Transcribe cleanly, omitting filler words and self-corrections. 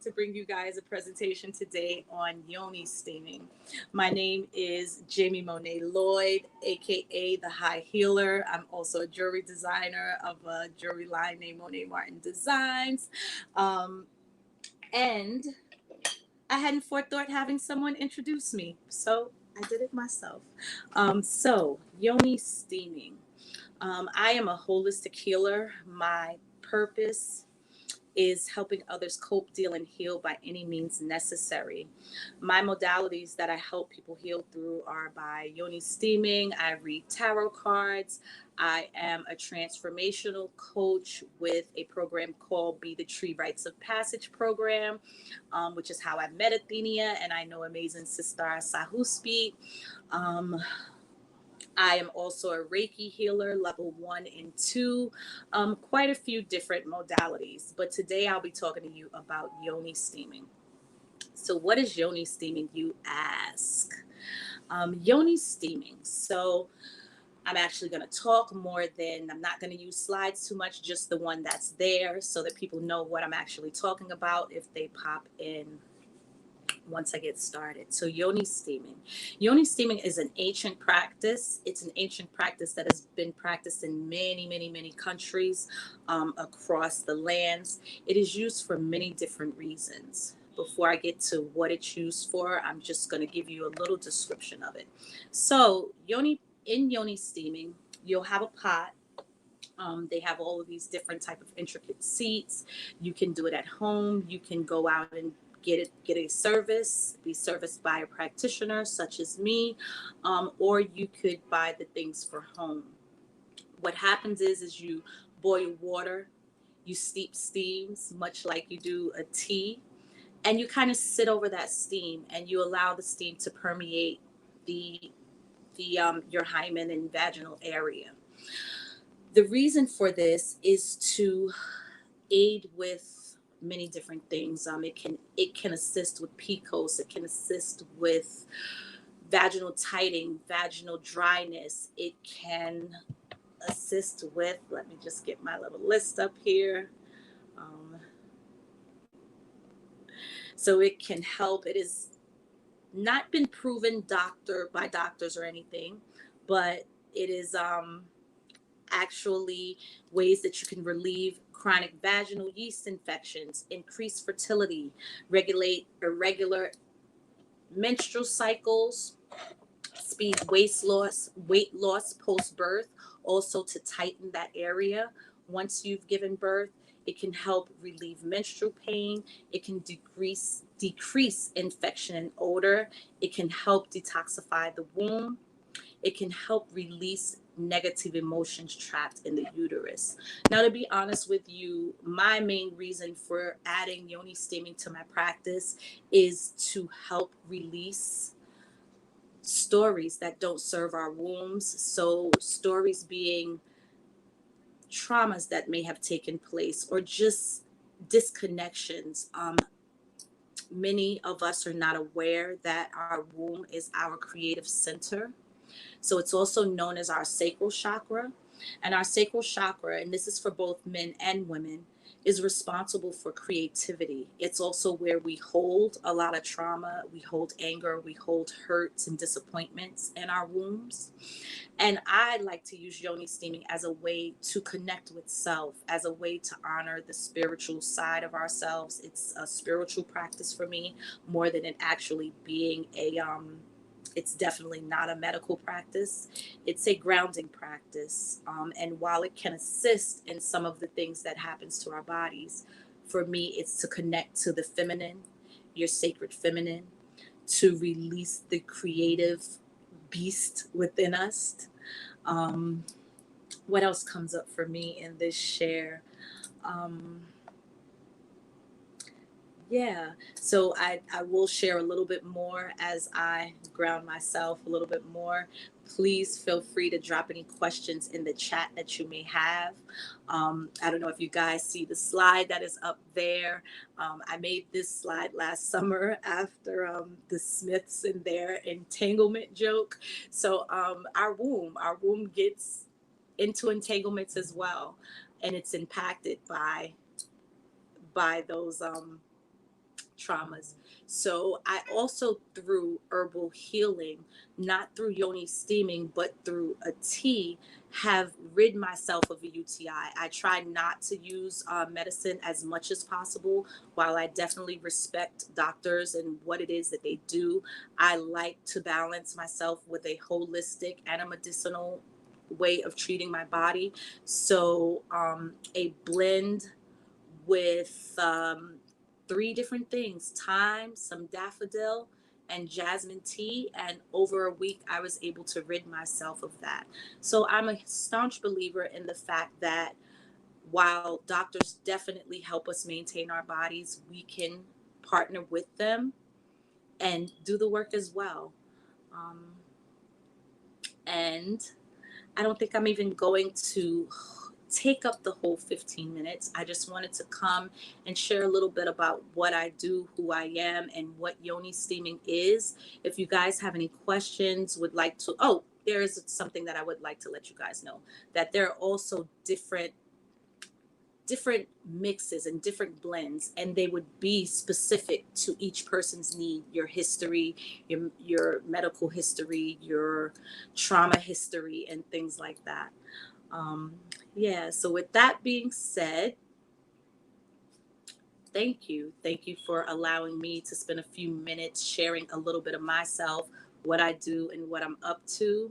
to bring you guys a presentation today on Yoni Steaming. My name is Jaimie Loyd, aka the High Healer. I'm also a jewelry designer of a jewelry line named Monet Martin Designs. And I hadn't forethought having someone introduce me, so I did it myself. Yoni Steaming. I am a holistic healer. My purpose is helping others cope, deal, and heal by any means necessary. My modalities that I help people heal through are by Yoni Steaming. I read tarot cards. I am a transformational coach with a program called Be the Tree Rites of Passage program, which is how I met Athenia, and I know amazing sister Sahuspi. I am also a Reiki healer, level 1 and 2, quite a few different modalities. But today I'll be talking to you about Yoni Steaming. So what is Yoni Steaming, you ask? Yoni Steaming. So I'm actually going to talk more than, I'm not going to use slides too much, just the one that's there so that people know what I'm actually talking about if they pop in once I get started. So Yoni Steaming. Yoni Steaming is an ancient practice. It's an ancient practice that has been practiced in many, many, many countries across the lands. It is used for many different reasons. Before I get to what it's used for, I'm just going to give you a little description of it. So in Yoni Steaming, you'll have a pot. They have all of these different type of intricate seats. You can do it at home. You can go out and get a service, be serviced by a practitioner such as me, or you could buy the things for home. What happens is you boil water, you steep steams, much like you do a tea, and you kind of sit over that steam and you allow the steam to permeate your hymen and vaginal area. The reason for this is to aid with many different things. It can assist with PCOS. It can assist with vaginal tightening, vaginal dryness. It can assist with, let me just get my little list up here. So it can help. It has not been proven by doctors or anything, but it is actually ways that you can relieve chronic vaginal yeast infections, increase fertility, regulate irregular menstrual cycles, speed weight loss post-birth, also to tighten that area once you've given birth. It can help relieve menstrual pain. It can decrease infection and odor. It can help detoxify the womb. It can help release negative emotions trapped in the uterus. Now, to be honest with you, my main reason for adding Yoni Steaming to my practice is to help release stories that don't serve our wombs. So stories being traumas that may have taken place or just disconnections. Many of us are not aware that our womb is our creative center. So it's also known as our sacral chakra. And our sacral chakra, and this is for both men and women, is responsible for creativity. It's also where we hold a lot of trauma, we hold anger, we hold hurts and disappointments in our wombs. And I like to use Yoni Steaming as a way to connect with self, as a way to honor the spiritual side of ourselves. It's a spiritual practice for me more than it actually being it's definitely not a medical practice. It's a grounding practice. And while it can assist in some of the things that happens to our bodies, for me, it's to connect to the feminine, your sacred feminine, to release the creative beast within us. What else comes up for me in this share? So I will share a little bit more as I ground myself a little bit more. Please feel free to drop any questions in the chat that you may have. I don't know if you guys see the slide that is up there. I made this slide last summer after the Smiths and their entanglement joke. So our womb gets into entanglements as well, and it's impacted by those traumas. So I also, through herbal healing, not through Yoni Steaming, but through a tea, have rid myself of a UTI. I try not to use medicine as much as possible. While I definitely respect doctors and what it is that they do, I like to balance myself with a holistic and a medicinal way of treating my body. So a blend with 3 different things: thyme, some daffodil, and jasmine tea. And over a week, I was able to rid myself of that. So I'm a staunch believer in the fact that while doctors definitely help us maintain our bodies, we can partner with them and do the work as well. Um, and I don't think I'm even going to take up the whole 15 minutes. I just wanted to come and share a little bit about what I do, who I am, and what Yoni Steaming is. If you guys have any questions, would like to, there is something that I would like to let you guys know, that there are also different mixes and different blends, and they would be specific to each person's need, your history, your medical history, your trauma history, and things like that. So with that being said, thank you for allowing me to spend a few minutes sharing a little bit of myself, what I do, and what I'm up to.